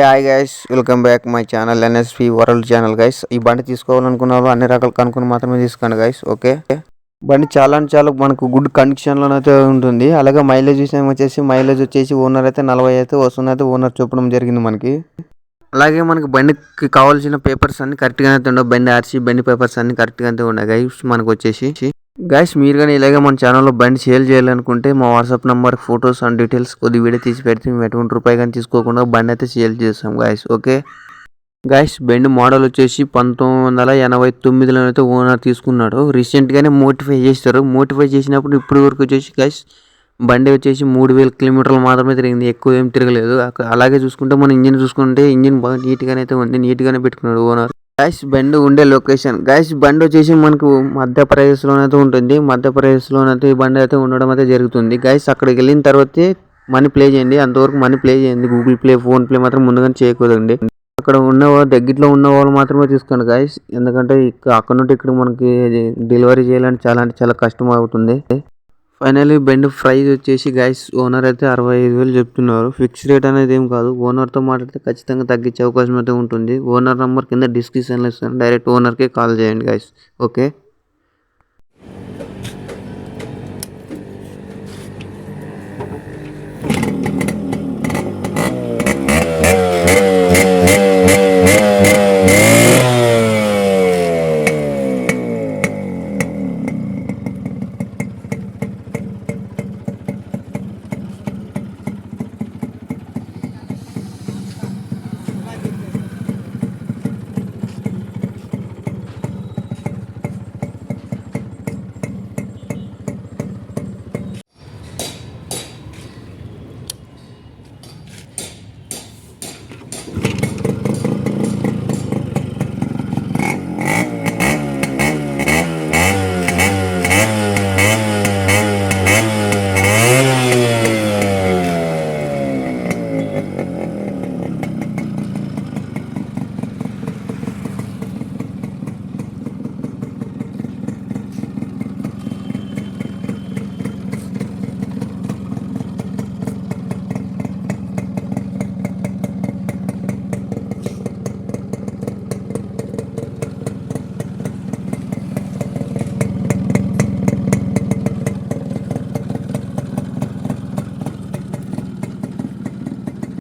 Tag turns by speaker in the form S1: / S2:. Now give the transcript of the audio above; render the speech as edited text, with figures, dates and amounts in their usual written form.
S1: Hi guys, welcome back my channel NSP world channel guys. ఈ బండి తీసుకోవాలనుకున్న వాళ్ళు అన్ని రకాల కనుక్కొని మాత్రమే తీసుకోండి గైస్. ఓకే, బండి చాలా అంటే చాలా మనకు గుడ్ కండిషన్లోనైతే ఉంటుంది. అలాగే మైలేజ్ విషయం వచ్చేసి ఓనర్ అయితే 40 అయితే వస్తుందైతే ఓనర్ చెప్పడం జరిగింది మనకి. అలాగే మనకి బండికి కావాల్సిన పేపర్స్ అన్ని కరెక్ట్గానే అయితే ఉండవు. బండి ఆర్సీ బండి పేపర్స్ అన్ని కరెక్ట్గా అయితే ఉన్నాయి గైస్. మనకు వచ్చేసి గైస్ మీరు కానీ ఇలాగే మన ఛానల్లో బండి సేల్ చేయాలనుకుంటే మా WhatsApp number photos and details కొద్ది వీడియో తీసి పెడితే మేము ఎటువంటి రూపాయి కానీ తీసుకోకుండా బండి అయితే సేల్ చేస్తాం గైస్. ఓకే గైస్, బండి మోడల్ వచ్చేసి 1989లో అయితే ఓనర్ తీసుకున్నాడు. రీసెంట్గానే మోడిఫై చేస్తారు. మోడిఫై చేసినప్పుడు ఇప్పుడు వరకు వచ్చేసి గైస్ బండి వచ్చేసి 3000 కిలోమీటర్లు మాత్రమే తిరిగింది, ఎక్కువ ఏం తిరగలేదు. అలాగే చూసుకుంటే మన ఇంజిన్ చూసుకుంటే ఇంజిన్ బాగా నీట్గానే అయితే ఉంది, నీట్గానే పెట్టుకున్నాడు ఓనర్. గైస్ బండి ఉండే లొకేషన్ గైస్, బండి వచ్చేసి మనకు మధ్యప్రదేశ్లోనైతే ఉంటుంది. మధ్యప్రదేశ్లోనైతే ఈ బండి అయితే ఉండడం అయితే జరుగుతుంది గైస్. అక్కడికి వెళ్ళిన తర్వాతే మనీ ప్లే చేయండి, అంతవరకు మనీ ప్లే చేయండి. గూగుల్ ప్లే, ఫోన్ ప్లే మాత్రం ముందుగానే చేయకూడదండి. అక్కడ ఉన్న దగ్గరలో ఉన్న వాళ్ళు మాత్రమే తీసుకోండి గైస్, ఎందుకంటే అక్కడ నుండి ఇక్కడ మనకి డెలివరీ చేయాలంటే చాలా అంటే చాలా కష్టం అవుతుంది. ఫైనల్లీ బండి ప్రైస్ వచ్చేసి గైస్ ఓనర్ అయితే 65,000 చెప్తున్నారు. ఫిక్స్ రేట్ అనేది ఏం కాదు. ఓనర్తో మాట్లాడితే ఖచ్చితంగా తగ్గించే అవకాశం అయితే ఉంటుంది. ఓనర్ నెంబర్ కింద డిస్క్రిప్షన్లో ఇస్తాను, డైరెక్ట్ ఓనర్కే కాల్ చేయండి గైస్. ఓకే,